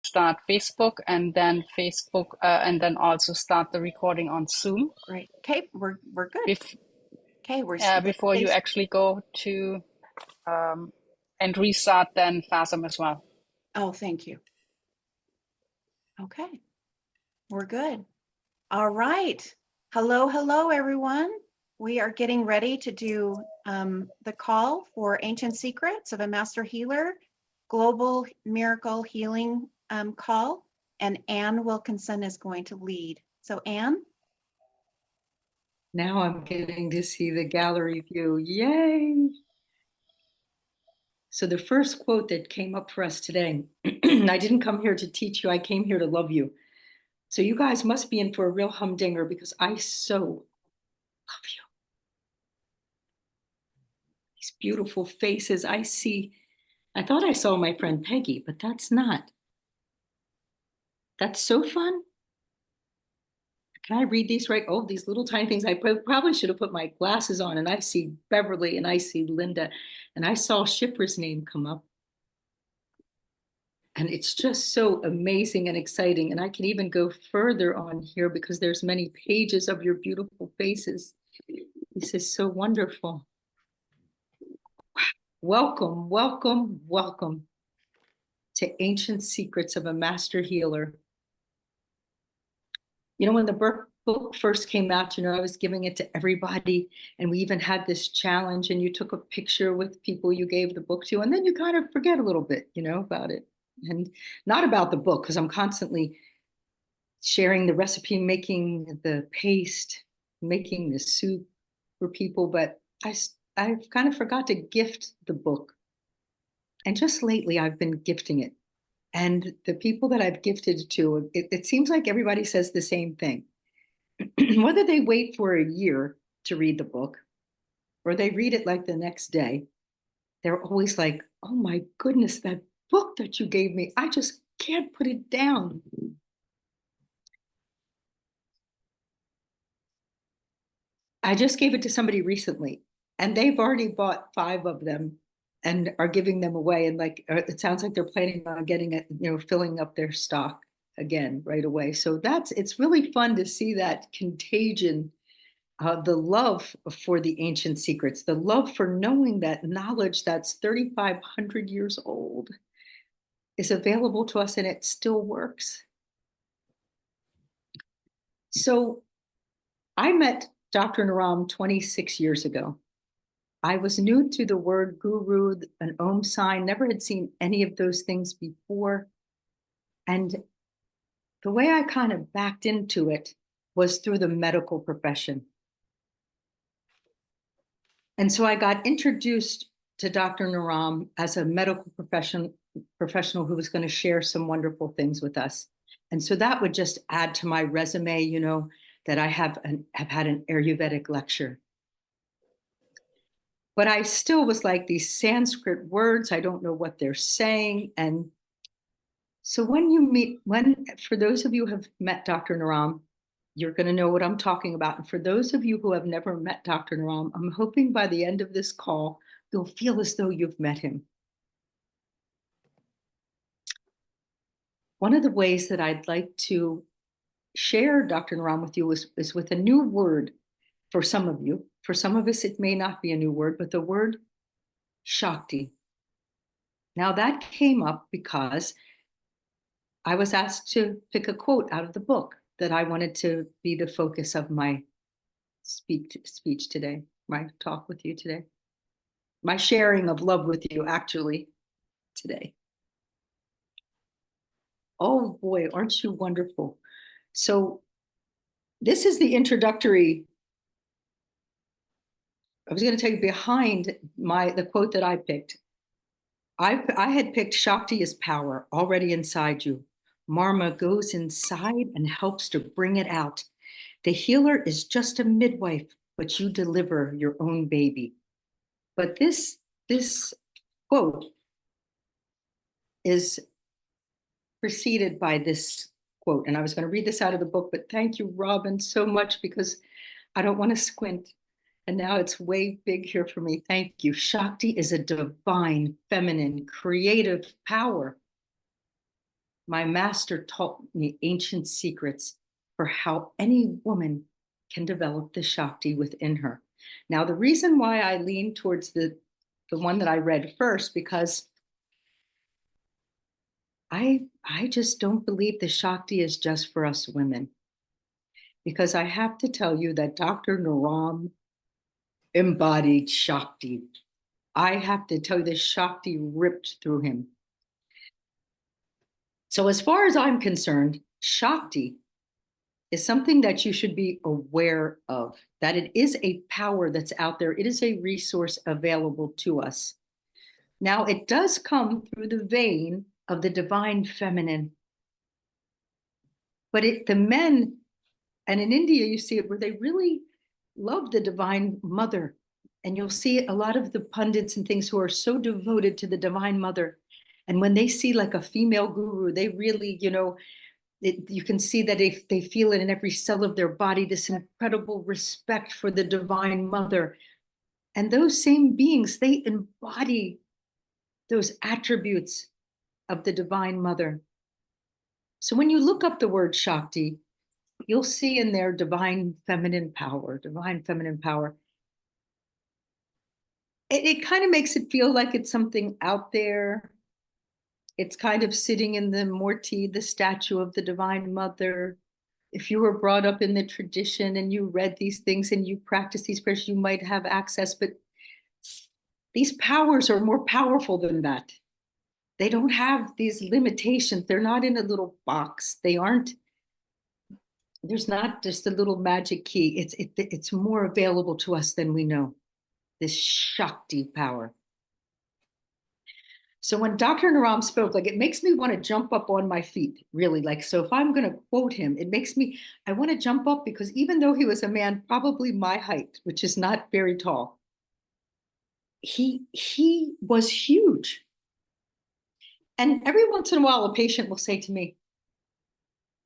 start Facebook and then also start the recording on Zoom. Great. Okay, we're good. Bef Okay, we're before you actually go to and restart then FASM as well. Oh, thank you. Okay, we're good. All right. Hello, everyone. We are getting ready to do the call for Ancient Secrets of a Master Healer, Global Miracle Healing call, and Ann Wilkinson is going to lead. So Ann? Now I'm getting to see the gallery view. Yay! So the first quote that came up for us today, I didn't come here to teach you, I came here to love you. So you guys must be in for a real humdinger because I so love you. These beautiful faces I see. I thought I saw my friend Peggy, but that's not. That's so fun. Can I read these right? Oh, these little tiny things. I probably should have put my glasses on, and I see Beverly and I see Linda, and I saw Shipper's name come up. And it's just so amazing and exciting. And I can even go further on here because there's many pages of your beautiful faces. This is so wonderful. Welcome, welcome, welcome to Ancient Secrets of a Master Healer. You know, when the book first came out, you know, I was giving it to everybody, and we even had this challenge, and you took a picture with people you gave the book to, and then you kind of forget a little bit, you know, about it. And not about the book, because I'm constantly sharing the recipe, making the paste, making the soup for people, but I've kind of forgot to gift the book. And just lately, I've been gifting it. And the people that I've gifted it to, it seems like everybody says the same thing. Whether they wait for a year to read the book or they read it like the next day, they're always like, oh my goodness, that book that you gave me, I just can't put it down. I just gave it to somebody recently, and they've already bought 5 of them and are giving them away. And like, it sounds like they're planning on getting it, you know, filling up their stock again right away. So it's really fun to see that contagion, the love for the ancient secrets, the love for knowing that knowledge that's 3,500 years old is available to us and it still works. So I met Dr. Naram 26 years ago. I was new to the word guru, an Om sign, never had seen any of those things before. And the way I kind of backed into it was through the medical profession. And so I got introduced to Dr. Naram as a medical professional who was going to share some wonderful things with us. And so that would just add to my resume, you know, that I have had an Ayurvedic lecture. But I still was like, these Sanskrit words, I don't know what they're saying. And so for those of you who have met Dr. Naram, you're going to know what I'm talking about. And for those of you who have never met Dr. Naram, I'm hoping by the end of this call, you'll feel as though you've met him. One of the ways that I'd like to share Dr. Naram with you is with a new word for some of you. For some of us, it may not be a new word, but the word Shakti. Now that came up because I was asked to pick a quote out of the book that I wanted to be the focus of my speech today, my talk with you today, my sharing of love with you actually today. Oh boy, aren't you wonderful? So this is the introductory. I was going to tell you behind the quote that I picked. I had picked Shakti is power already inside you. Marma goes inside and helps to bring it out. The healer is just a midwife, but you deliver your own baby. But this quote is preceded by this quote, and I was going to read this out of the book, but thank you, Robin, so much because I don't want to squint. And now it's way big here for me. Thank you. Shakti is a divine, feminine, creative power. my master taught me ancient secrets for how any woman can develop the Shakti within her. Now, the reason why I lean towards the one that I read first, because I just don't believe the Shakti is just for us women. Because I have to tell you that Dr. Naram embodied Shakti. I have to tell you, the Shakti ripped through him. So as far as I'm concerned, Shakti is something that you should be aware of, that it is a power that's out there. It is a resource available to us. Now, it does come through the vein of the divine feminine. But the men, and in India, you see it where they really love the divine mother. And you'll see a lot of the pundits and things who are so devoted to the divine mother. And when they see like a female guru, they really, you can see that they feel it in every cell of their body, this incredible respect for the divine mother. And those same beings, they embody those attributes of the divine mother. So when you look up the word Shakti, you'll see in there divine feminine power, divine feminine power. It kind of makes it feel like it's something out there. It's kind of sitting in the Murti, the statue of the divine mother. If you were brought up in the tradition and you read these things and you practice these prayers, you might have access, but these powers are more powerful than that. They don't have these limitations. They're not in a little box. There's not just a little magic key. It's more available to us than we know, this Shakti power. So when Dr. Naram spoke, like, it makes me want to jump up on my feet, really. Like, so if I'm going to quote him, I want to jump up, because even though he was a man probably my height, which is not very tall, he was huge. And every once in a while, a patient will say to me,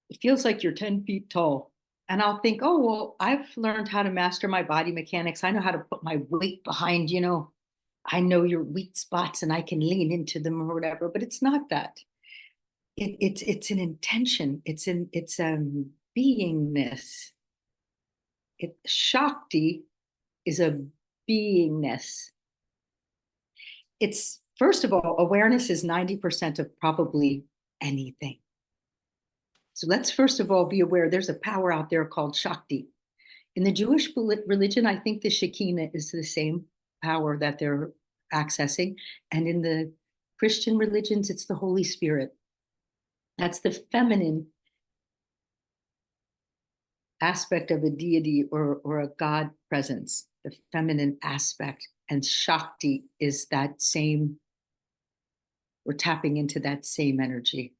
it feels like you're 10 feet tall. And I'll think, oh, well, I've learned how to master my body mechanics. I know how to put my weight behind, I know your weak spots and I can lean into them or whatever, but it's not that. It's an intention. It's beingness. Shakti is a beingness. It's, first of all, awareness is 90% of probably anything. So let's first of all be aware there's a power out there called Shakti. In the Jewish religion, I think the Shekinah is the same power that they're accessing. And in the Christian religions, it's the Holy Spirit. That's the feminine aspect of a deity or a God presence, the feminine aspect. And Shakti is that same, we're tapping into that same energy.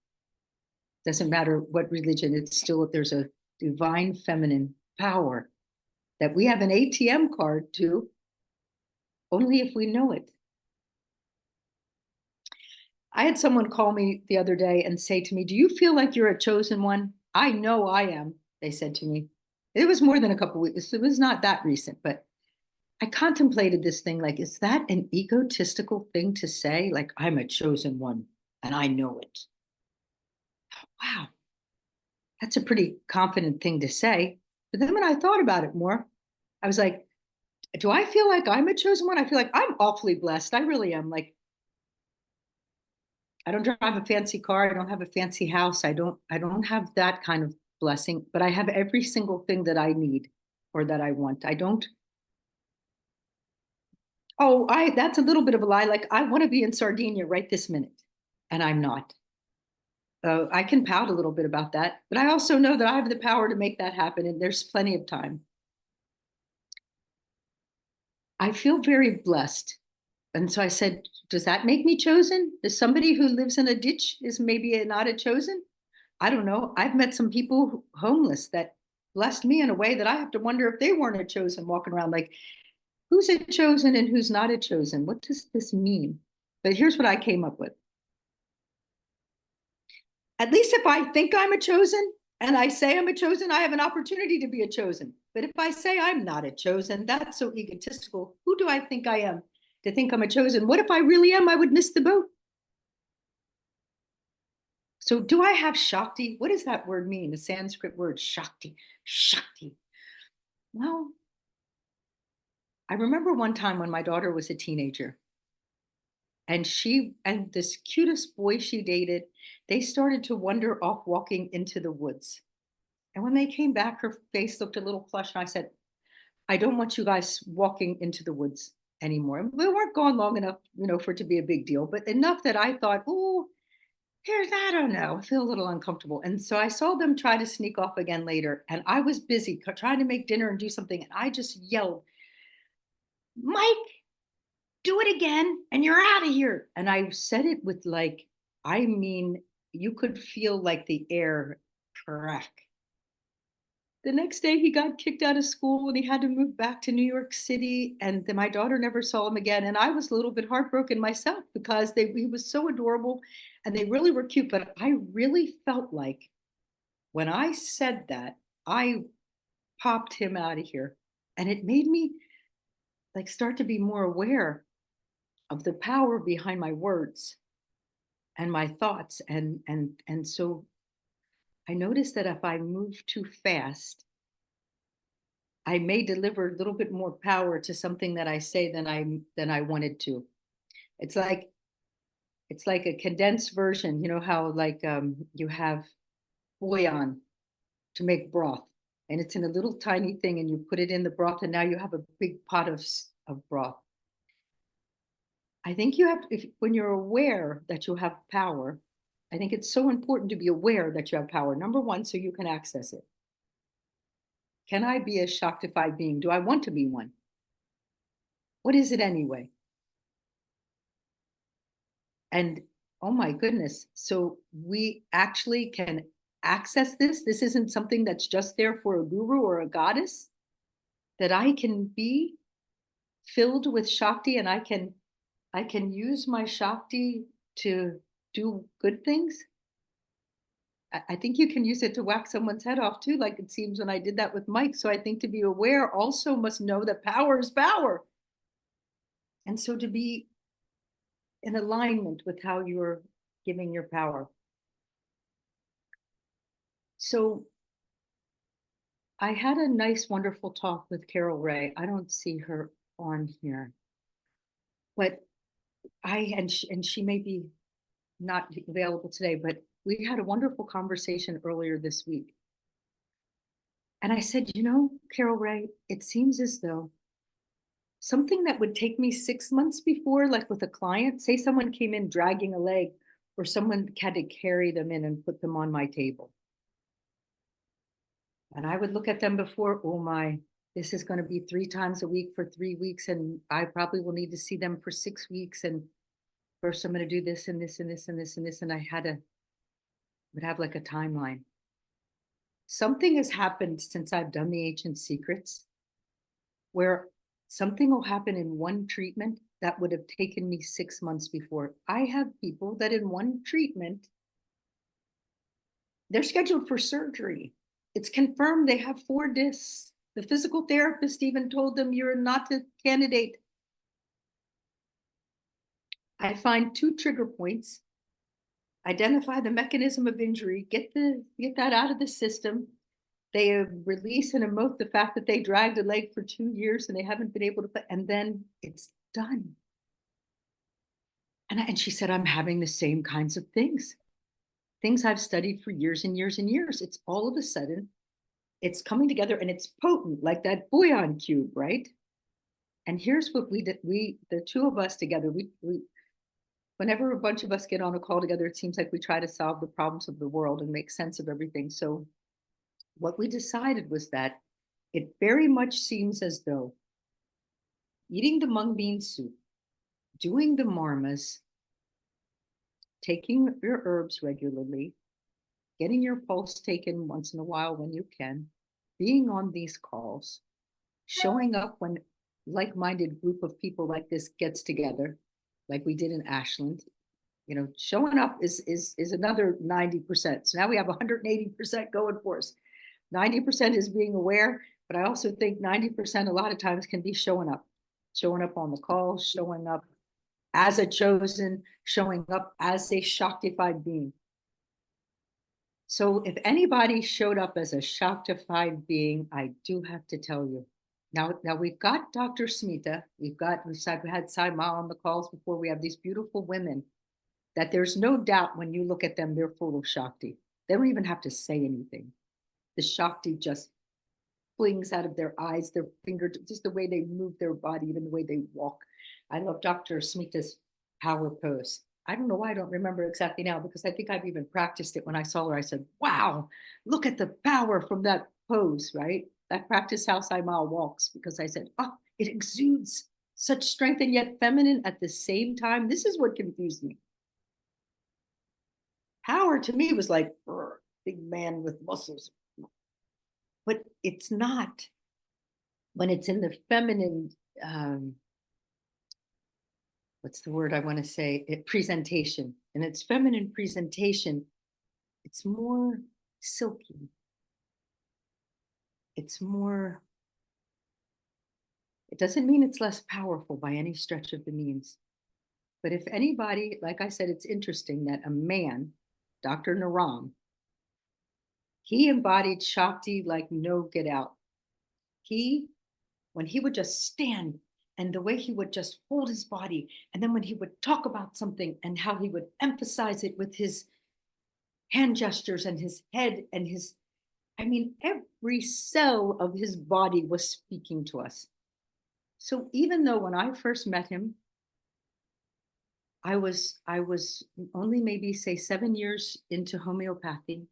Doesn't matter what religion, it's still, there's a divine feminine power that we have an ATM card to, only if we know it. I had someone call me the other day and say to me, do you feel like you're a chosen one? I know I am, they said to me. It was more than a couple of weeks. It was not that recent, but I contemplated this thing, like, is that an egotistical thing to say? Like, I'm a chosen one and I know it. Wow, that's a pretty confident thing to say. But then when I thought about it more, I was like, do I feel like I'm a chosen one? I feel like I'm awfully blessed. I really am. Like, I don't drive a fancy car. I don't have a fancy house. I don't have that kind of blessing, but I have every single thing that I need or that I want. I don't. Oh, that's a little bit of a lie. Like, I want to be in Sardinia right this minute, and I'm not. I can pout a little bit about that, but I also know that I have the power to make that happen, and there's plenty of time. I feel very blessed. And so I said, does that make me chosen? Is somebody who lives in a ditch is maybe not a chosen? I don't know. I've met some people homeless that blessed me in a way that I have to wonder if they weren't a chosen, walking around like, who's a chosen and who's not a chosen? What does this mean? But here's what I came up with. At least if I think I'm a chosen and I say I'm a chosen, I have an opportunity to be a chosen. But if I say I'm not a chosen, that's so egotistical. Who do I think I am to think I'm a chosen? What if I really am? I would miss the boat. So do I have Shakti? What does that word mean? The Sanskrit word Shakti. Shakti. Well, I remember one time when my daughter was a teenager, and she and this cutest boy she dated, they started to wander off walking into the woods. And when they came back, her face looked a little flushed. And I said, I don't want you guys walking into the woods anymore. And we weren't gone long enough, for it to be a big deal, but enough that I thought, oh, I don't know, I feel a little uncomfortable. And so I saw them try to sneak off again later. And I was busy trying to make dinner and do something. And I just yelled, Mike, do it again and you're out of here. And I said it with you could feel like the air crack. The next day he got kicked out of school and he had to move back to New York City. And then my daughter never saw him again. And I was a little bit heartbroken myself because he was so adorable and they really were cute. But I really felt like when I said that, I popped him out of here. And it made me start to be more aware of the power behind my words and my thoughts. And so I noticed that if I move too fast, I may deliver a little bit more power to something that I say than I wanted to. It's like a condensed version. You know how you have bouillon to make broth, and it's in a little tiny thing, and you put it in the broth, and now you have a big pot of broth. I think you have to, when you're aware that you have power, I think it's so important to be aware that you have power. Number one, so you can access it. Can I be a Shaktified being? Do I want to be one? What is it anyway? And oh my goodness, so we actually can access this. This isn't something that's just there for a guru or a goddess, that I can be filled with Shakti and I can use my Shakti to do good things. I think you can use it to whack someone's head off too, like it seems when I did that with Mike. So I think to be aware also must know that power is power. And so to be in alignment with how you're giving your power. So I had a nice, wonderful talk with Carol Ray. I don't see her on here, but and she may be not available today, but we had a wonderful conversation earlier this week. And I said, Carol Ray, it seems as though something that would take me 6 months before, like with a client, say someone came in dragging a leg or someone had to carry them in and put them on my table. And I would look at them before, oh my, this is going to be 3 times a week for 3 weeks. And I probably will need to see them for 6 weeks. And first I'm going to do this and this and this and this and this. And I would have like a timeline. Something has happened since I've done the Ancient Secrets where something will happen in one treatment that would have taken me 6 months before. I have people that in one treatment, they're scheduled for surgery. It's confirmed they have 4 discs. The physical therapist even told them you're not a candidate. I find 2 trigger points, identify the mechanism of injury, get that out of the system. They release and emote the fact that they dragged a leg for 2 years and they haven't been able to, and then it's done. And she said, I'm having the same kinds of things I've studied for years and years and years. It's all of a sudden, it's coming together and it's potent, like that bouillon cube, right? And here's what we did. The 2 of us together, we whenever a bunch of us get on a call together, it seems like we try to solve the problems of the world and make sense of everything. So what we decided was that it very much seems as though eating the mung bean soup, doing the marmas, taking your herbs regularly, getting your pulse taken once in a while when you can, being on these calls, showing up when like-minded group of people like this gets together, like we did in Ashland. Showing up is another 90%. So now we have 180% going for us. 90% is being aware, but I also think 90% a lot of times can be showing up on the call, showing up as a chosen, showing up as a Shaktified being. So if anybody showed up as a Shaktified being, I do have to tell you. Now we've got Dr. Smita, we've had Saima on the calls before. We have these beautiful women that there's no doubt when you look at them, they're full of Shakti. They don't even have to say anything. The Shakti just flings out of their eyes, their finger, just the way they move their body, even the way they walk. I love Dr. Smita's power pose. I don't know why I don't remember exactly now, because I think I've even practiced it when I saw her. I said, wow, look at the power from that pose, right? I practiced how Saimal walks because I said, oh, it exudes such strength and yet feminine at the same time. This is what confused me. Power to me was like, big man with muscles. But it's not. When it's in the feminine, what's the word I want to say? Presentation. And its feminine presentation, it's more silky. It's more, it doesn't mean it's less powerful by any stretch of the means. But if anybody, like I said, it's interesting that a man, Dr. Naram, he embodied Shakti like no get out. When he would just stand and the way he would just hold his body, and then when he would talk about something and how he would emphasize it with his hand gestures and his head and his, I mean, every cell of his body was speaking to us. So even though when I first met him, I was only maybe say 7 years into homeopathy.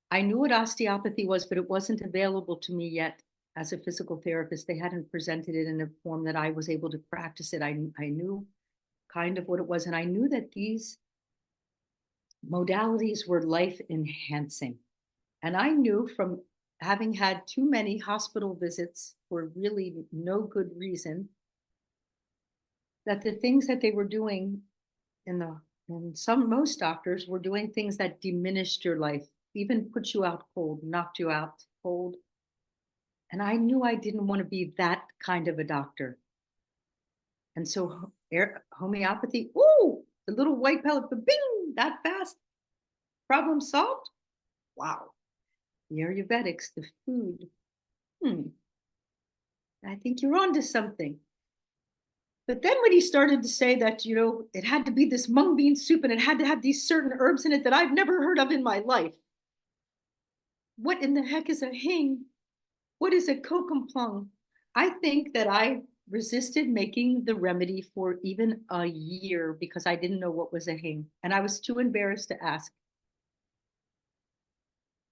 I knew what osteopathy was, but it wasn't available to me yet as a physical therapist. They hadn't presented it in a form that I was able to practice it. I knew kind of what it was, and I knew that these modalities were life enhancing. And I knew from having had too many hospital visits for really no good reason that the things that they were doing most doctors were doing things that diminished your life, even put you out cold, knocked you out cold. And I knew I didn't want to be that kind of a doctor. And so homeopathy, ooh, the little white pellet, bing, that fast, problem solved. Wow. The Ayurvedics, the food. I think you're onto something. But then when he started to say that, it had to be this mung bean soup and it had to have these certain herbs in it that I've never heard of in my life. What in the heck is a hing? What is a kokumplung? I think that I resisted making the remedy for even a year because I didn't know what was a hing. And I was too embarrassed to ask.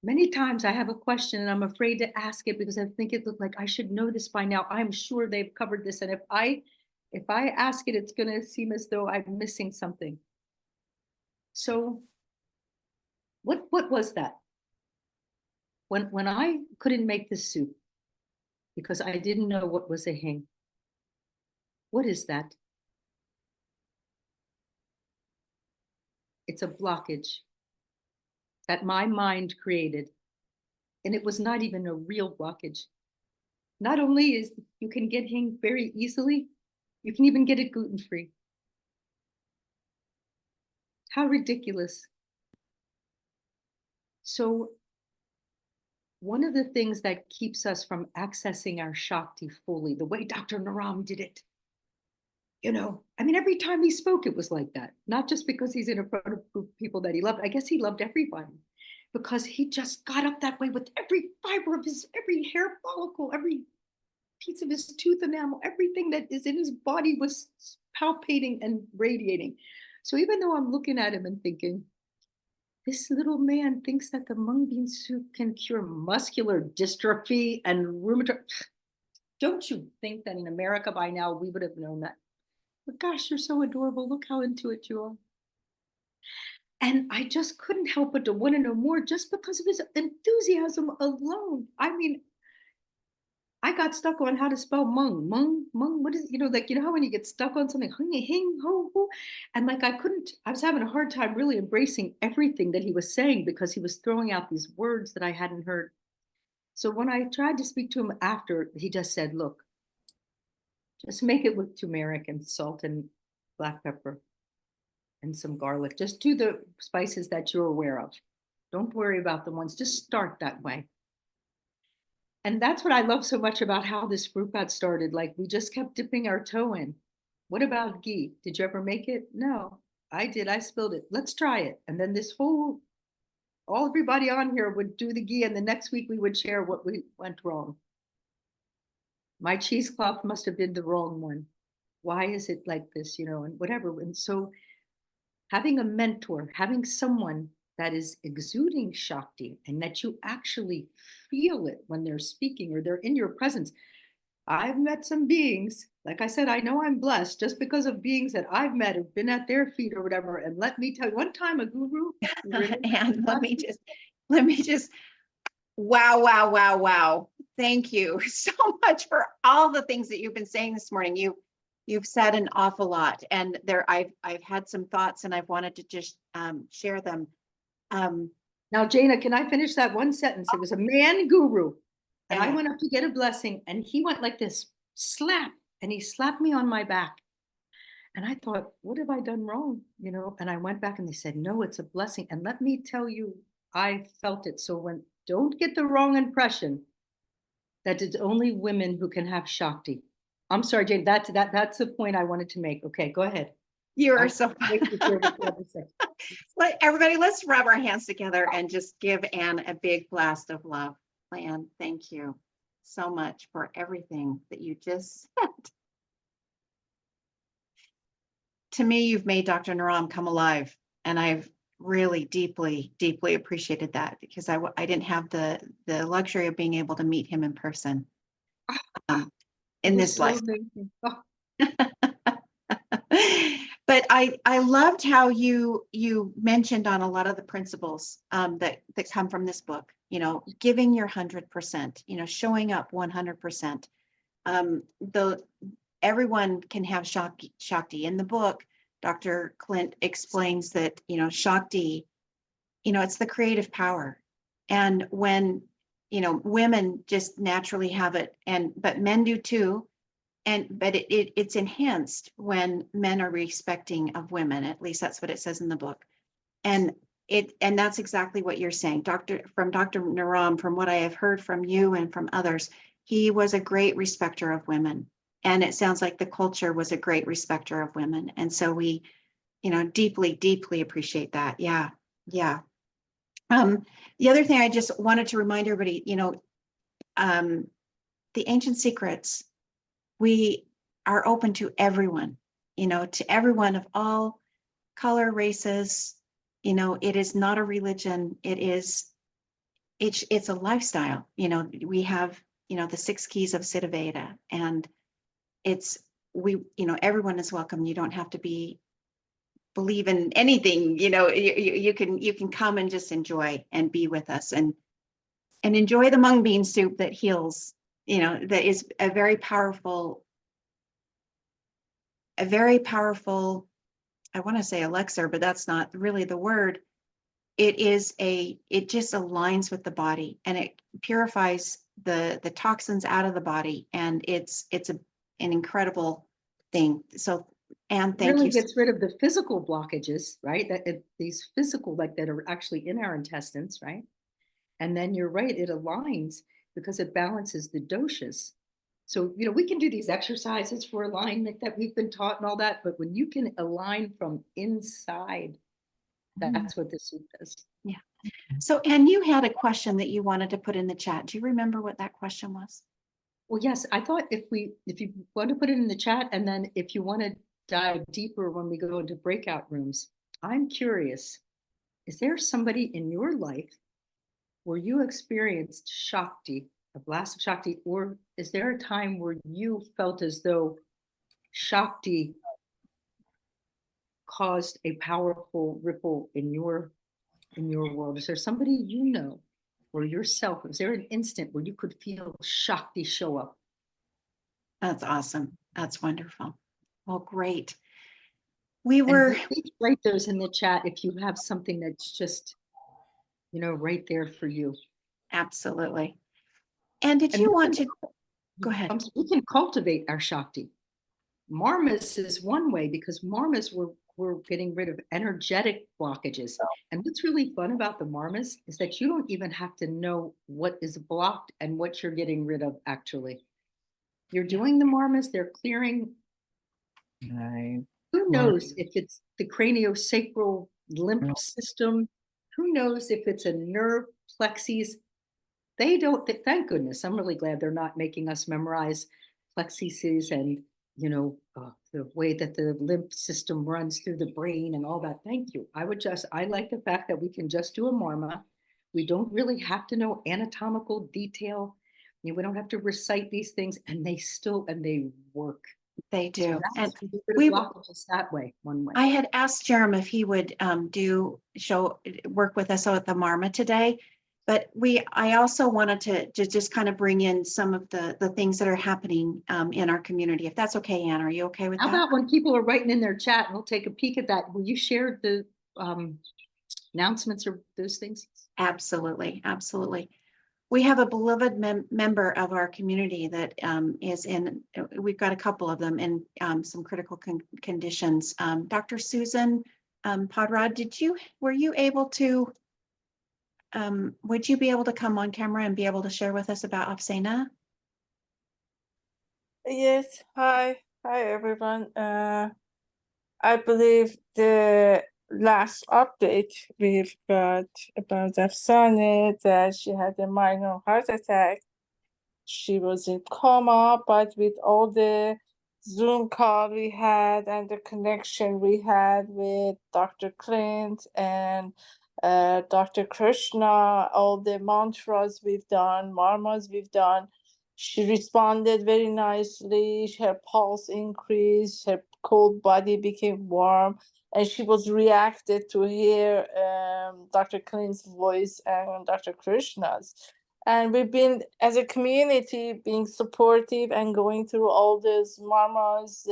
Many times I have a question and I'm afraid to ask it because I think it looked like I should know this by now. I'm sure they've covered this. And if I ask it, it's going to seem as though I'm missing something. So what was that? When I couldn't make the soup because I didn't know what was a hing. What is that? It's a blockage that my mind created. And it was not even a real blockage. Not only is you can get hing very easily, you can even get it gluten-free. How ridiculous. So one of the things that keeps us from accessing our Shakti fully, the way Dr. Naram did it, every time he spoke, it was like that. Not just because he's in a front of people that he loved. I guess he loved everybody because he just got up that way with every fiber of every hair follicle, every piece of his tooth enamel, everything that is in his body was palpating and radiating. So even though I'm looking at him and thinking, this little man thinks that the mung bean soup can cure muscular dystrophy and rheumatoid. Don't you think that in America by now we would have known that? But gosh, you're so adorable. Look how into it you are. And I just couldn't help but to want to know more just because of his enthusiasm alone. I got stuck on how to spell mung. What is, how when you get stuck on something, hing, ho, ho. And I was having a hard time really embracing everything that he was saying because he was throwing out these words that I hadn't heard. So when I tried to speak to him after, he just said, look, just make it with turmeric and salt and black pepper. and some garlic. Just do the spices that you're aware of. Don't worry about the ones, just start that way. And that's what I love so much about how this group got started. Like, we just kept dipping our toe in. What about ghee? Did you ever make it? No, I did. I spilled it. Let's try it. And then everybody on here would do the ghee, and the next week we would share what we went wrong. My cheesecloth must have been the wrong one. Why is it like this? And whatever. And so having a mentor, having someone that is exuding Shakti and that you actually feel it when they're speaking or they're in your presence. I've met some beings, like I said, I know I'm blessed just because of beings that I've met who've been at their feet or whatever. And let me tell you, one time a guru, and let me just, wow, wow, wow, wow. Thank you so much for all the things that you've been saying this morning. You've said an awful lot, and I've had some thoughts, and I've wanted to just share them. Now, Jana, can I finish that one sentence? It was a man guru, and I Yeah. went up to get a blessing, and he went like this, slap, and he slapped me on my back. And I thought, what have I done wrong? And I went back and they said, no, it's a blessing. And let me tell you, I felt it. So don't get the wrong impression that it's only women who can have Shakti. I'm sorry, Jane, that's the point I wanted to make. Okay, go ahead. You are so everybody, let's rub our hands together and just give Anne a big blast of love. Anne, thank you so much for everything that you just said. To me, you've made Dr. Naram come alive, and I've really deeply, deeply appreciated that, because I didn't have the luxury of being able to meet him in person in this life. Oh. But I loved how you mentioned on a lot of the principles that come from this book, giving your 100%, showing up 100%. Everyone can have Shakti. In the book, Dr. Clint explains that, Shakti, it's the creative power. And when, women just naturally have it, but men do too. But it's enhanced when men are respecting of women. At least that's what it says in the book. And that's exactly what you're saying. From Dr. Naram, from what I have heard from you and from others, he was a great respecter of women. And it sounds like the culture was a great respecter of women. And so we, deeply, deeply appreciate that. Yeah. Yeah. The other thing I just wanted to remind everybody, the Ancient Secrets, we are open to everyone, to everyone of all color, races. It is not a religion. It's a lifestyle. We have, the 6 keys of Siddha Veda, and everyone is welcome. You don't have to believe in anything. You can come and just enjoy and be with us and enjoy the mung bean soup that heals. That is a very powerful, I want to say elixir, but that's not really the word. It just aligns with the body, and it purifies the toxins out of the body. And it's an incredible thing. So, Anne, thank you. It really gets rid of the physical blockages, right? These physical, that are actually in our intestines, right? And then you're right, it aligns because it balances the doshas. So, we can do these exercises for alignment that we've been taught and all that, but when you can align from inside, that's what this soup does. Yeah. So, Anne, you had a question that you wanted to put in the chat. Do you remember what that question was? Well, yes, I thought if you want to put it in the chat, and then if you want to dive deeper when we go into breakout rooms, I'm curious, is there somebody in your life where you experienced Shakti, a blast of Shakti, or is there a time where you felt as though Shakti caused a powerful ripple in your world? Is there somebody or yourself? Is there an instant where you could feel Shakti show up? That's awesome. That's wonderful. Well, great. Please write those in the chat if you have something that's just, right there for you. Absolutely. And did you want to go ahead? We can cultivate our Shakti. Marmas is one way, because marmas were we're getting rid of energetic blockages. And what's really fun about the marmas is that you don't even have to know what is blocked and what you're getting rid of, actually. You're doing the marmas, they're clearing. Right. Who knows if it's the craniosacral lymph system? Who knows if it's a nerve plexus? They don't, thank goodness. I'm really glad they're not making us memorize plexuses and, the way that the lymph system runs through the brain and all that. Thank you. I like the fact that we can just do a marma. We don't really have to know anatomical detail. We don't have to recite these things, and they work. They do. So And we blockages that way, one way. I had asked Jerem if he would work with us at the Marma today, but I also wanted to just kind of bring in some of the things that are happening in our community. If that's okay, Ann, are you okay with that? How about when people are writing in their chat, we'll take a peek at that. Will you share the announcements or those things? Absolutely, absolutely. We have a beloved member of our community that we've got a couple of them in some critical conditions. Dr. Susan Podrad, would you be able to come on camera and be able to share with us about Afsena? Yes, hi everyone. I believe the last update we've got about Afsane, that she had a minor heart attack. She was in coma, but with all the Zoom call we had and the connection we had with Dr. Clint and Dr. Krishna, all the mantras we've done, marmas we've done, she responded very nicely. Her pulse increased, her cold body became warm, and she was reacted to hear Dr. Clint's voice and Dr. Krishna's. And we've been, as a community, being supportive and going through all those marmas,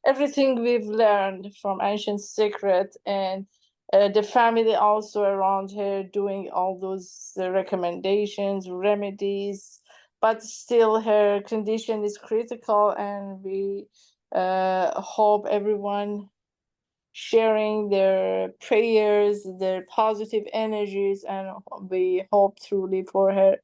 everything we've learned from Ancient Secret, and the family also around her doing all those recommendations, remedies. But still, her condition is critical, and we hope everyone sharing their prayers, their positive energies, and we hope truly for her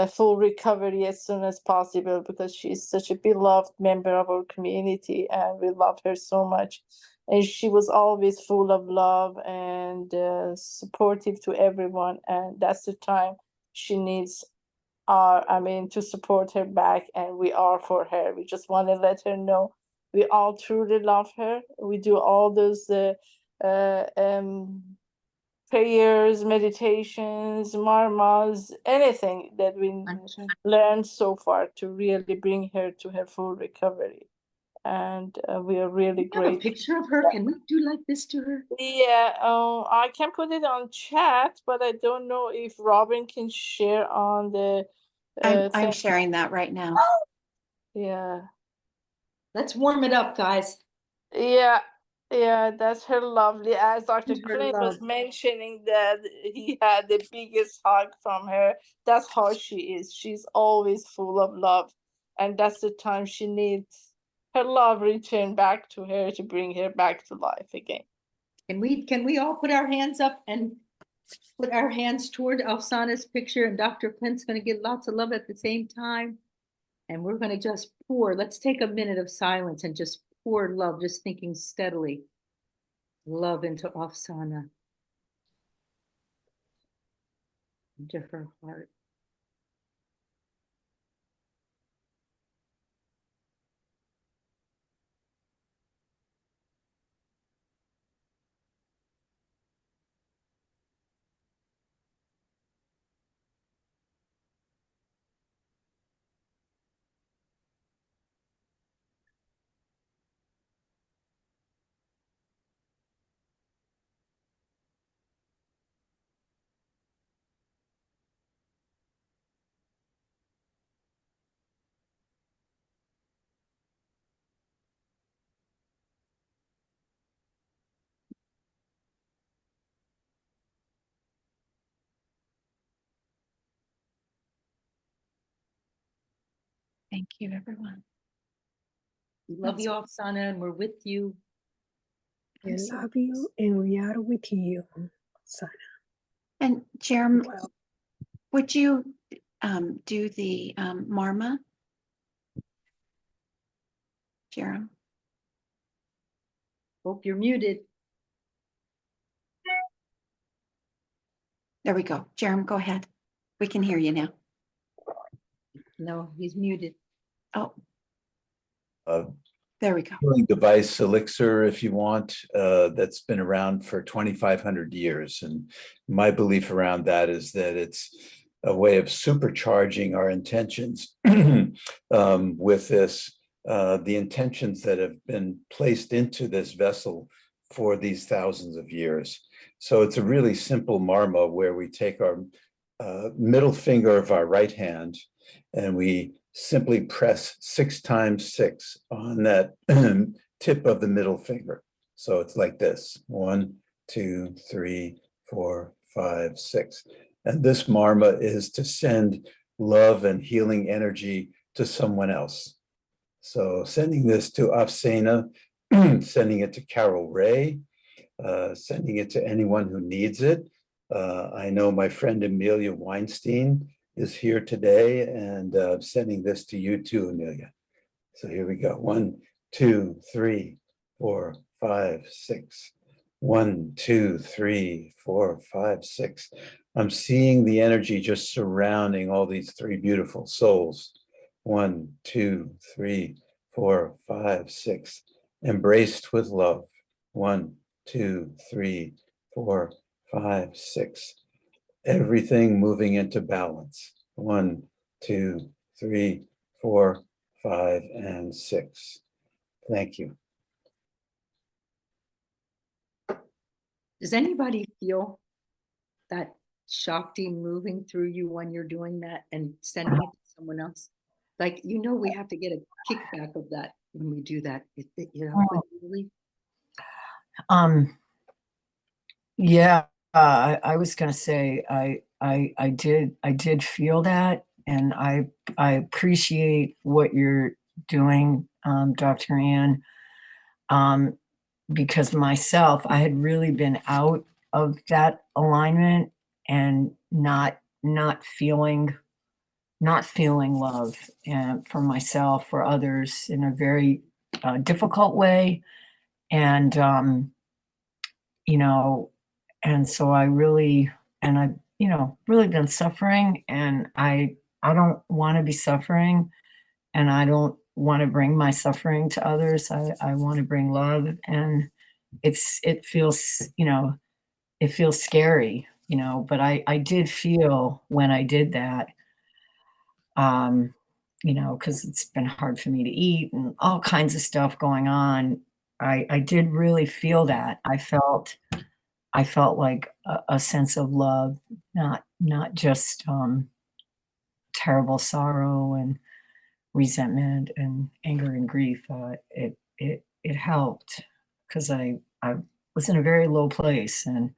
full recovery as soon as possible, because she's such a beloved member of our community and we love her so much. And she was always full of love and supportive to everyone, and that's the time she needs to support her back, and we are for her. We just want to let her know we all truly love her. We do all those prayers, meditations, marmas, anything that we learned so far to really bring her to her full recovery. And we are really Do you have a grateful. picture of her? Can we do like this to her? Yeah, I can put it on chat, but I don't know if Robin can share on the I'm sharing that right now. Yeah. Let's warm it up, guys. Yeah, that's her lovely. As Dr. Her Clint was love. mentioning that he had the biggest hug from her. That's how she is. She's always full of love. And that's the time she needs her love returned back to her to bring her back to life again. Can we all put our hands up and put our hands toward Alsana's picture, and Dr. Clint's going to get lots of love at the same time. And we're going to just pour. Let's take a minute of silence and just pour love, just thinking steadily. Love into Afsana, into her heart. Thank you, everyone. We love you, Afsana, and we're with you. I love you, and we are with you, Sana. And Jerem, Well, would you do the Marma? Jerem? Hope you're muted. There we go. Jerem, go ahead. We can hear you now. No, he's muted. Oh, Uh, there we go. Healing device elixir, if you want, that's been around for 2,500 years. And my belief around that is that it's a way of supercharging our intentions with this, the intentions that have been placed into this vessel for these thousands of years. So it's a really simple marma where we take our middle finger of our right hand and we simply press 6 times 6 on that tip of the middle finger. So it's like this: 1, 2, 3, 4, 5, 6. And this marma is to send love and healing energy to someone else. So sending this to Afsena, sending it to Carol Ray, sending it to anyone who needs it. I know my friend Amelia Weinstein is here today, and sending this to you too, Amelia. So here we go. 1, 2, 3, 4, 5, 6. 1, 2, 3, 4, 5, 6. I'm seeing the energy just surrounding all these 3 beautiful souls. 1, 2, 3, 4, 5, 6. Embraced with love. 1, 2, 3, 4, 5, 6. Everything moving into balance. 1, 2, 3, 4, 5, and 6. Thank you. Does anybody feel that Shakti moving through you when you're doing that and sending it to someone else? Like, we have to get a kickback of that when we do that. Really. Yeah, I was gonna say I did feel that, and I appreciate what you're doing, Dr. Ann, because myself, I had really been out of that alignment and not feeling love, and for myself, for others, in a very difficult way, and and so I really, and I've really been suffering, and I don't want to be suffering, and I don't want to bring my suffering to others. I want to bring love, and it feels scary, but I did feel when I did that, because it's been hard for me to eat and all kinds of stuff going on. I did really feel that. I felt like a sense of love, not just terrible sorrow and resentment and anger and grief. It helped because I was in a very low place, and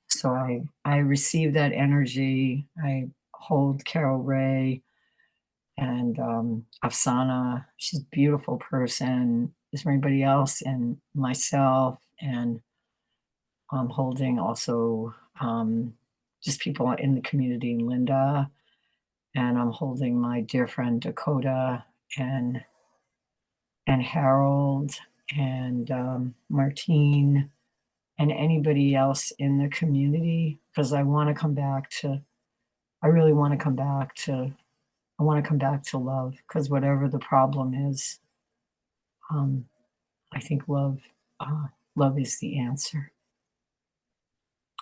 so I received that energy. I hold Carol Ray and Afsana. She's a beautiful person. Is there anybody else? And myself, and I'm holding also just people in the community, Linda, and I'm holding my dear friend Dakota and Harold and Martine and anybody else in the community, because I want to come back to, I really want to come back to, I want to come back to love, because whatever the problem is, I think love is the answer.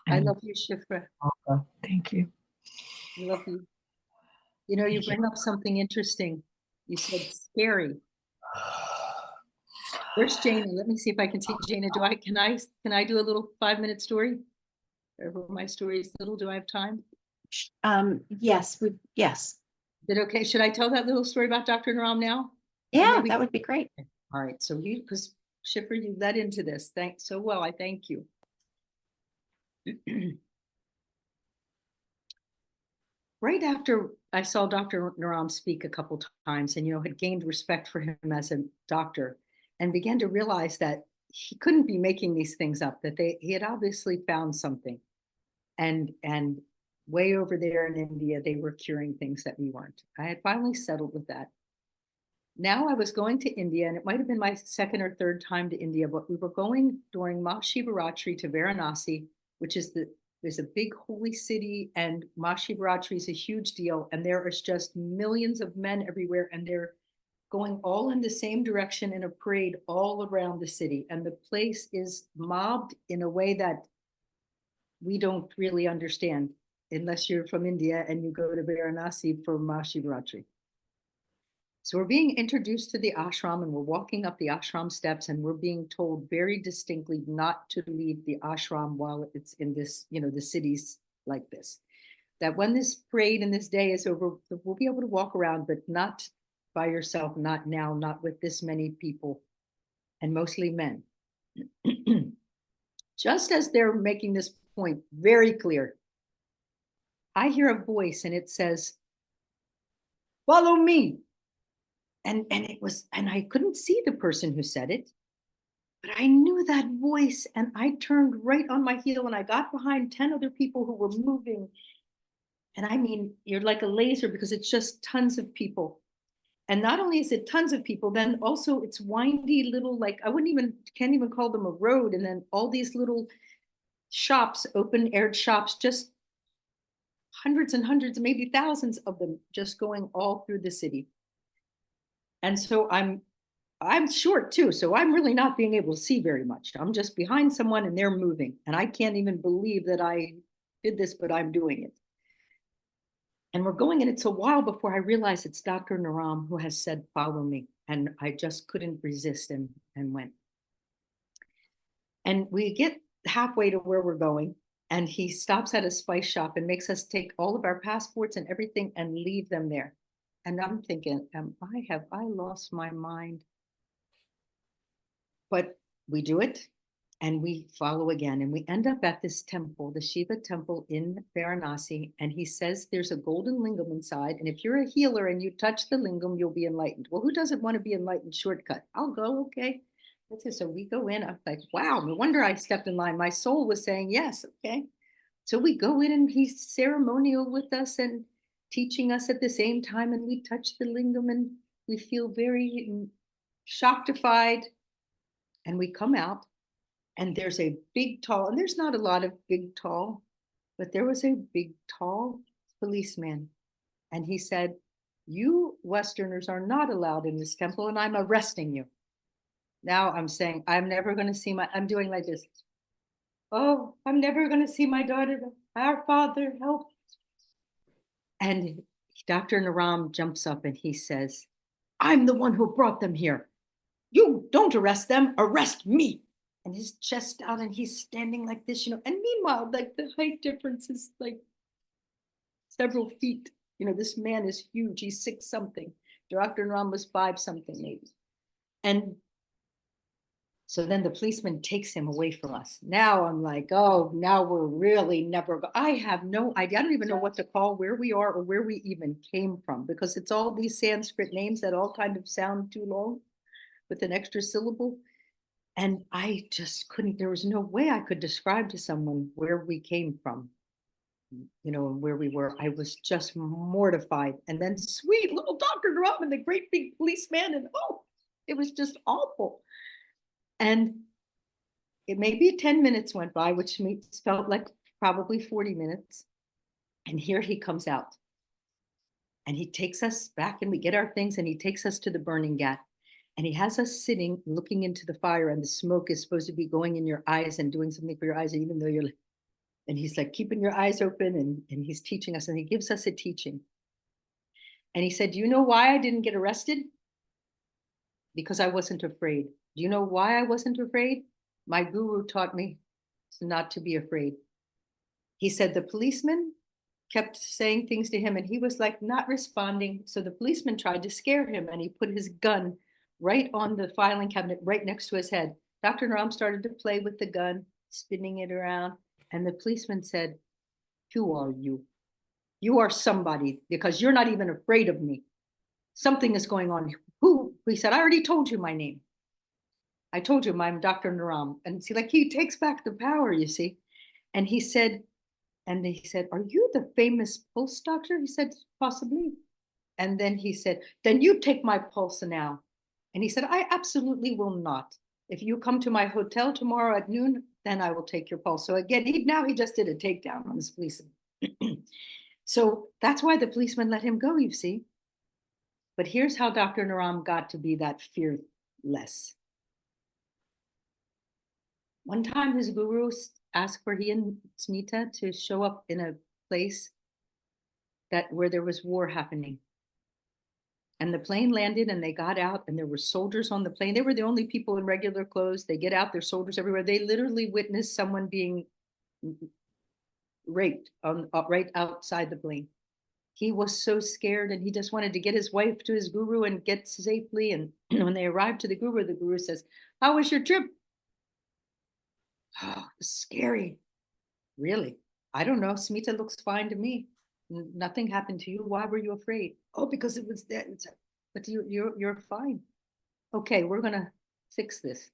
I And love you, Shifra. thank you. I love you. You bring up something interesting. You said scary. Where's Jana? Let me see if I can see Jana. Can I do a little 5-minute story? Or my story is little. Do I have time? Yes. Is it okay? Should I tell that little story about Dr. Naram now? Yeah, that would be great. All right. So because Shifra, you led into this. Thanks so well. I thank you. Right after I saw Dr. Naram speak a couple times and, had gained respect for him as a doctor. and began to realize that he couldn't be making these things up, that he had obviously found something. And way over there in India, they were curing things that we weren't. I had finally settled with that. Now I was going to India, and it might have been my second or third time to India, but we were going during Mahashivaratri to Varanasi, which is there's a big holy city, and Mahashivaratri is a huge deal, and there is just millions of men everywhere, and they're going all in the same direction in a parade all around the city. And the place is mobbed in a way that we don't really understand unless you're from India and you go to Varanasi for Mahashivaratri. So we're being introduced to the ashram, and we're walking up the ashram steps, and we're being told very distinctly not to leave the ashram while it's in this, the cities like this. That when this parade and this day is over, we'll be able to walk around, but not by yourself, not now, not with this many people, and mostly men. Just as they're making this point very clear, I hear a voice, and it says, "Follow me." And I couldn't see the person who said it, but I knew that voice, and I turned right on my heel, and I got behind 10 other people who were moving. And I mean, you're like a laser, because it's just tons of people. And not only is it tons of people, then also it's windy little, like can't even call them a road. And then all these little shops, open aired shops, just hundreds and hundreds, maybe thousands of them, just going all through the city. And so I'm short too, so I'm really not being able to see very much. I'm just behind someone, and they're moving, and I can't even believe that I did this, but I'm doing it. And we're going, and it's a while before I realize it's Dr. Naram who has said, "Follow me." And I just couldn't resist and went. And we get halfway to where we're going, and he stops at a spice shop and makes us take all of our passports and everything and leave them there. And I'm thinking, have I lost my mind? But we do it, and we follow again, and we end up at this temple, the Shiva temple in Varanasi. And he says there's a golden lingam inside, and if you're a healer and you touch the lingam, you'll be enlightened. Well, who doesn't want to be enlightened? Shortcut. I'll go, okay. That's it. So we go in. I'm like, wow, no wonder I stepped in line. My soul was saying yes, okay. So we go in, and he's ceremonial with us and teaching us at the same time, and we touch the lingam, and we feel very shocktified, and we come out, and there's a big, tall, and there's not a lot of big, tall, but there was a big, tall policeman, and he said, "You Westerners are not allowed in this temple, and I'm arresting you." Now I'm saying, I'm never going to see I'm doing like this. Oh, I'm never going to see my daughter. Our Father, help. And Dr. Naram jumps up, and he says, "I'm the one who brought them here. You don't arrest them, arrest me." And his chest out, and he's standing like this, And meanwhile, like the height difference is like several feet. This man is huge. He's 6 something. Dr. Naram was 5 something maybe. And so then the policeman takes him away from us. Now I'm like, oh, now we're really never. I have no idea. I don't even know what to call where we are or where we even came from, because it's all these Sanskrit names that all kind of sound too long with an extra syllable. And I just couldn't, there was no way I could describe to someone where we came from, and where we were. I was just mortified. And then sweet little Dr. Naram and the great big policeman, and it was just awful. And it maybe 10 minutes went by, which felt like probably 40 minutes. And here he comes out, and he takes us back, and we get our things, and he takes us to the burning ghat. And he has us sitting, looking into the fire, and the smoke is supposed to be going in your eyes and doing something for your eyes, even though and he's like keeping your eyes open, and he's teaching us, and he gives us a teaching. And he said, "Do you know why I didn't get arrested? Because I wasn't afraid. Do you know why I wasn't afraid? My guru taught me not to be afraid." He said the policeman kept saying things to him, and he was like not responding. So the policeman tried to scare him, and he put his gun right on the filing cabinet right next to his head. Dr. Naram started to play with the gun, spinning it around. And the policeman said, "Who are you? You are somebody, because you're not even afraid of me. Something is going on." "Who?" He said, "I already told you my name." I told you, I'm Dr. Naram. And see, like he takes back the power, you see. And he said, are you the famous pulse doctor? He said, possibly. And then he said, then you take my pulse now. And he said, I absolutely will not. If you come to my hotel tomorrow at noon, then I will take your pulse. So again, he just did a takedown on this policeman. So that's why the policeman let him go, you see. But here's how Dr. Naram got to be that fearless. One time his guru asked for he and Smita to show up in a place where there was war happening. And the plane landed and they got out and there were soldiers on the plane. They were the only people in regular clothes. They get out, there's soldiers everywhere. They literally witnessed someone being raped right outside the plane. He was so scared and he just wanted to get his wife to his guru and get safely. And when they arrived to the guru says, how was your trip? Oh, it was scary. Really? I don't know. Smita looks fine to me. Nothing happened to you. Why were you afraid? Oh, because it was that. But you're fine. Okay, we're gonna fix this.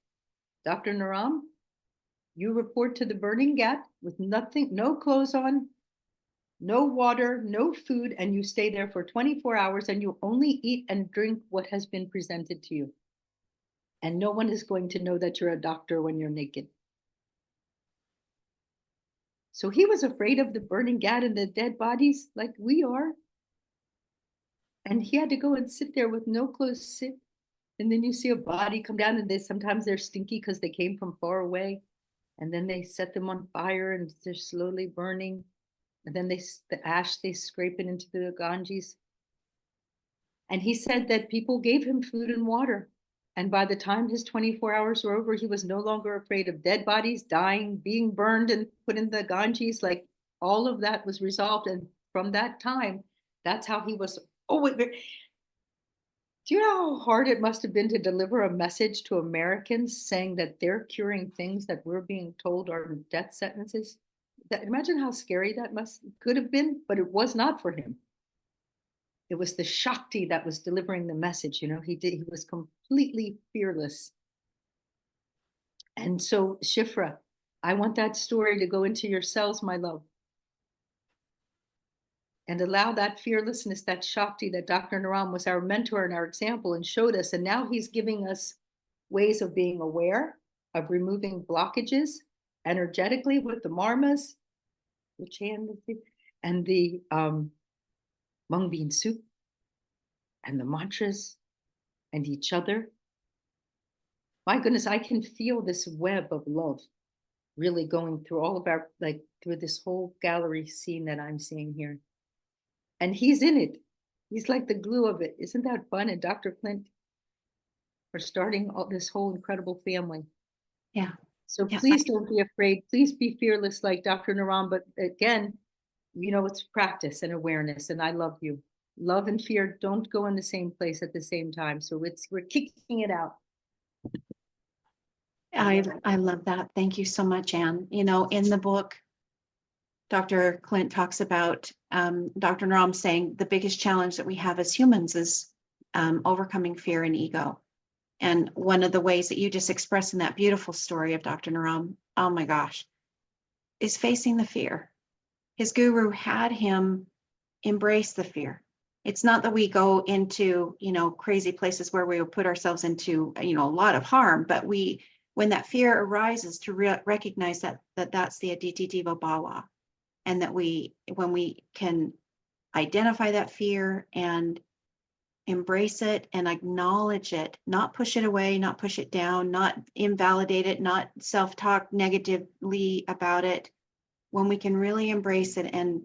Dr. Naram, you report to the burning ghat with nothing, no clothes on, no water, no food, and you stay there for 24 hours and you only eat and drink what has been presented to you. And no one is going to know that you're a doctor when you're naked. So he was afraid of the burning ghat and the dead bodies like we are. And he had to go and sit there with no clothes, sit. And then you see a body come down and sometimes they're stinky because they came from far away. And then they set them on fire and they're slowly burning. And then the ash, they scrape it into the Ganges. And he said that people gave him food and water. And by the time his 24 hours were over, he was no longer afraid of dead bodies, dying, being burned and put in the Ganges. Like all of that was resolved. And from that time, that's how he was. Oh, wait, do you know how hard it must have been to deliver a message to Americans saying that they're curing things that we're being told are death sentences? Imagine how scary that could have been, but it was not for him. It was the Shakti that was delivering the message. You know, he was completely fearless. And so, Shifra, I want that story to go into your cells, my love. And allow that fearlessness, that Shakti, that Dr. Naram was our mentor and our example and showed us. And now he's giving us ways of being aware, of removing blockages energetically with the marmas, which hand, and the mung bean soup, and the mantras, and each other. My goodness, I can feel this web of love really going through all of our, like through this whole gallery scene that I'm seeing here. And he's in it. He's like the glue of it. Isn't that fun? And Dr. Clint for starting this whole incredible family. Yeah. So Yeah. please don't be afraid. Please be fearless like Dr. Naram. But again, you know, it's practice and awareness. And I love you. Love and fear don't go in the same place at the same time. So we're kicking it out. I love that. Thank you so much, Anne. You know, in the book, Dr. Clint talks about Dr. Naram saying the biggest challenge that we have as humans is overcoming fear and ego. And one of the ways that you just expressed in that beautiful story of Dr. Naram, oh my gosh, is facing the fear. His guru had him embrace the fear. It's not that we go into, you know, crazy places where we will put ourselves into, you know, a lot of harm, but when that fear arises, to recognize that's the Aditi Diva Bhava. And that when we can identify that fear and embrace it and acknowledge it, not push it away, not push it down, not invalidate it, not self-talk negatively about it, when we can really embrace it and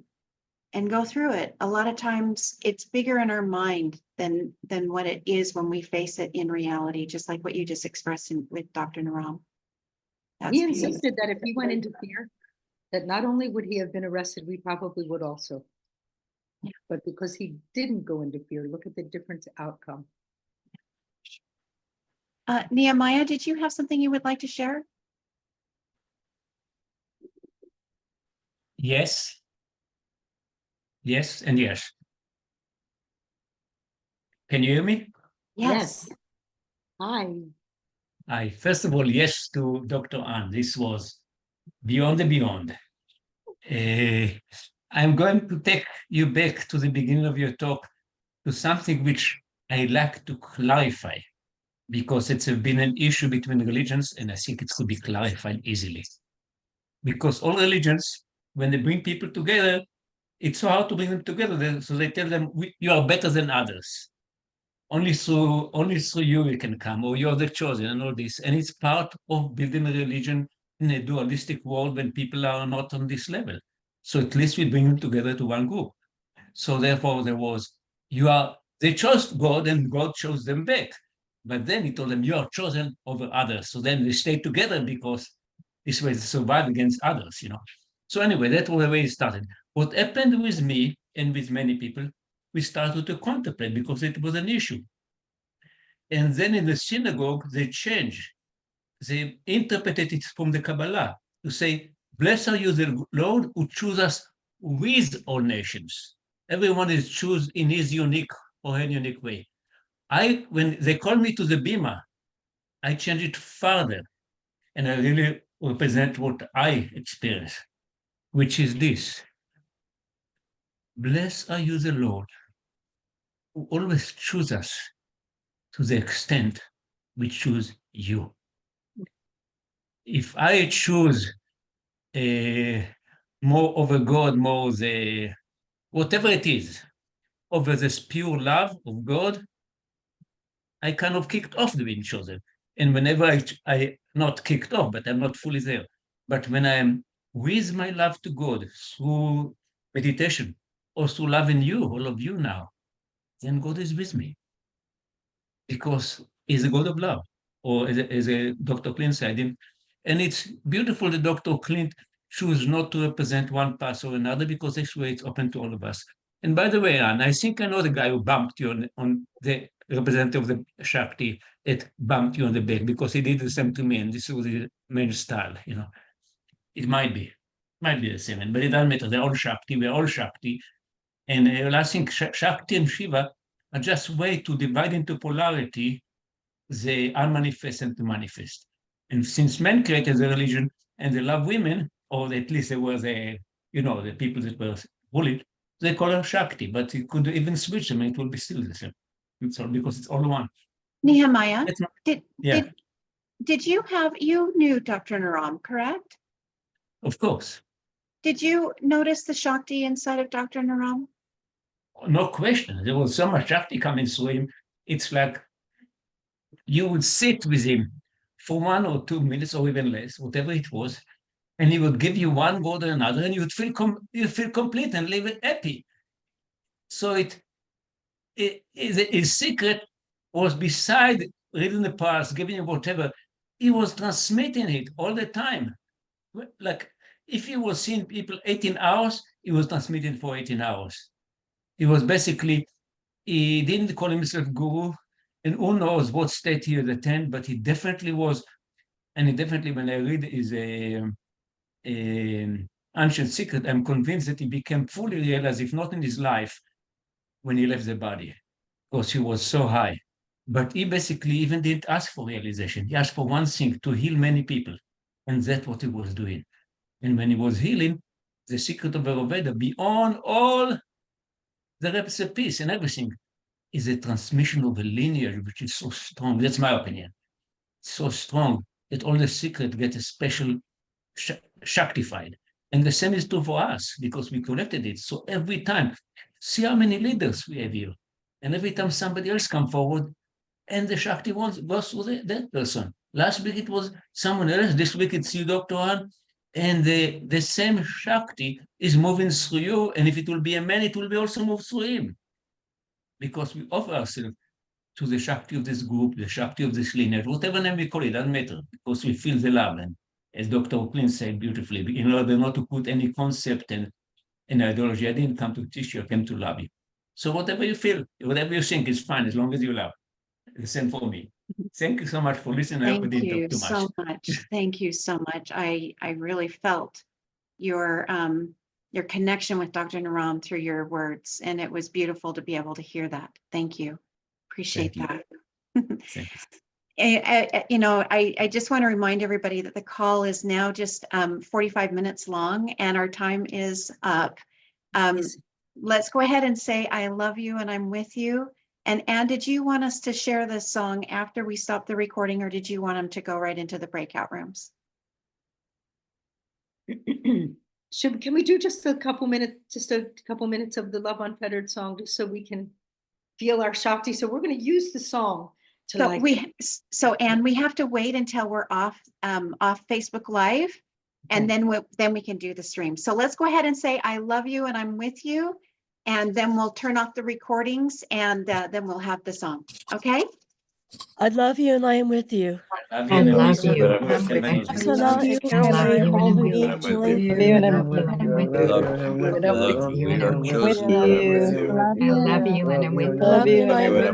go through it, a lot of times it's bigger in our mind than what it is when we face it in reality, just like what you just expressed with Dr. Naram. He insisted that if he went into fear, that not only would he have been arrested, we probably would also. Yeah. But because he didn't go into fear, look at the different outcome. Nehemiah, did you have something you would like to share? Yes. Yes and yes. Can you hear me? Yes. Hi. First of all, yes to Dr. Ann. This was beyond the beyond. I'm going to take you back to the beginning of your talk to something which I like to clarify, because it's been an issue between religions, and I think it could be clarified easily. Because all religions, when they bring people together, it's so hard to bring them together. So they tell them, you are better than others. Only through you we can come, or you're the chosen, and all this. And it's part of building a religion in a dualistic world when people are not on this level. So at least we bring them together to one group. So therefore they chose God and God chose them back. But then he told them, you are chosen over others. So then they stayed together because this way they survive against others, So anyway, that's the way it started. What happened with me and with many people, we started to contemplate because it was an issue. And then in the synagogue, they changed. They interpreted it from the Kabbalah to say, blessed are you, the Lord, who chooses us with all nations. Everyone is chosen in his unique or her unique way. When they called me to the Bima, I changed it further, and I really represent what I experience, which is this. Blessed are you, the Lord, who always chooses us to the extent we choose you. If I choose more over God, more whatever it is, over this pure love of God, I kind of kicked off the being chosen. And whenever I not kicked off, but I'm not fully there. But when I am with my love to God through meditation, or through loving you, all of you now, then God is with me. Because he's a God of love, or as a Dr. Clint said, and it's beautiful that Dr. Clint choose not to represent one path or another, because this way it's open to all of us. And by the way, Anne, I think I know the guy who bumped you on the representative of the Shakti that bumped you on the back, because he did the same to me, and this was his main style, It might be the same, but it doesn't matter. They're all Shakti, we're all Shakti. And I think Shakti and Shiva are just a way to divide into polarity the unmanifest and the manifest. And since men created the religion and they love women, or at least they were the people that were bullied, they call her Shakti, but you could even switch them and it will be still the same. It's all because it's all one. Nehemiah, Yeah, did you knew Dr. Naram, correct? of course. Did you notice the Shakti inside of Dr. Naram? No question. There was so much Shakti coming through him. It's like you would sit with him for 1 or 2 minutes or even less, whatever it was, and he would give you one word or another, and you'd feel complete and live happy. So his secret was, beside reading the past, giving you whatever, he was transmitting it all the time. Like if he was seeing people 18 hours, he was transmitting for 18 hours. He was basically, he didn't call himself guru, and who knows what state he had attained, but he definitely was, and he definitely, when I read his ancient secret, I'm convinced that he became fully realized, if not in his life, when he left the body, because he was so high. But he basically even didn't ask for realization. He asked for one thing, to heal many people. And that's what he was doing. And when he was healing, the secret of Ayurveda, beyond all the recipes and everything, is the transmission of a lineage, which is so strong. That's my opinion. So strong that all the secret get a special Shaktified. And the same is true for us, because we collected it. So every time, see how many leaders we have here. And every time somebody else come forward, and the Shakti goes through that person. Last week it was someone else. This week it's you, Dr. Han. And the same Shakti is moving through you. And if it will be a man, it will be also moved through him. Because we offer ourselves to the Shakti of this group, the Shakti of this lineage, whatever name we call it, doesn't matter, because we feel the love. And as Dr. Clint said beautifully, in order not to put any concept and ideology, I didn't come to teach you, I came to love you. So whatever you feel, whatever you think is fine, as long as you love. The same for me. Thank you so much for listening. I hope I didn't talk too much. So much. Thank you so much. I really felt your connection with Dr. Naram through your words, and it was beautiful to be able to hear that. Thank you. Appreciate that. Thank you. I just want to remind everybody that the call is now just 45 minutes long and our time is up. Yes. Let's go ahead and say, I love you and I'm with you. And Anne, did you want us to share this song after we stop the recording, or did you want them to go right into the breakout rooms? Can we do just a couple minutes of the Love Unfettered song, just so we can feel our Shakti? So we're going to use the song to So Anne, we have to wait until we're off Facebook Live, and then we can do the stream. So let's go ahead and say, I love you and I'm with you. And then we'll turn off the recordings, and then we'll have the song. Okay. I love you and I am with you. I love you. I love you and I hold me with you. I love you and I'm with you. I love you and I'm with you. I love you and I'm with you. I love you and I'm with you.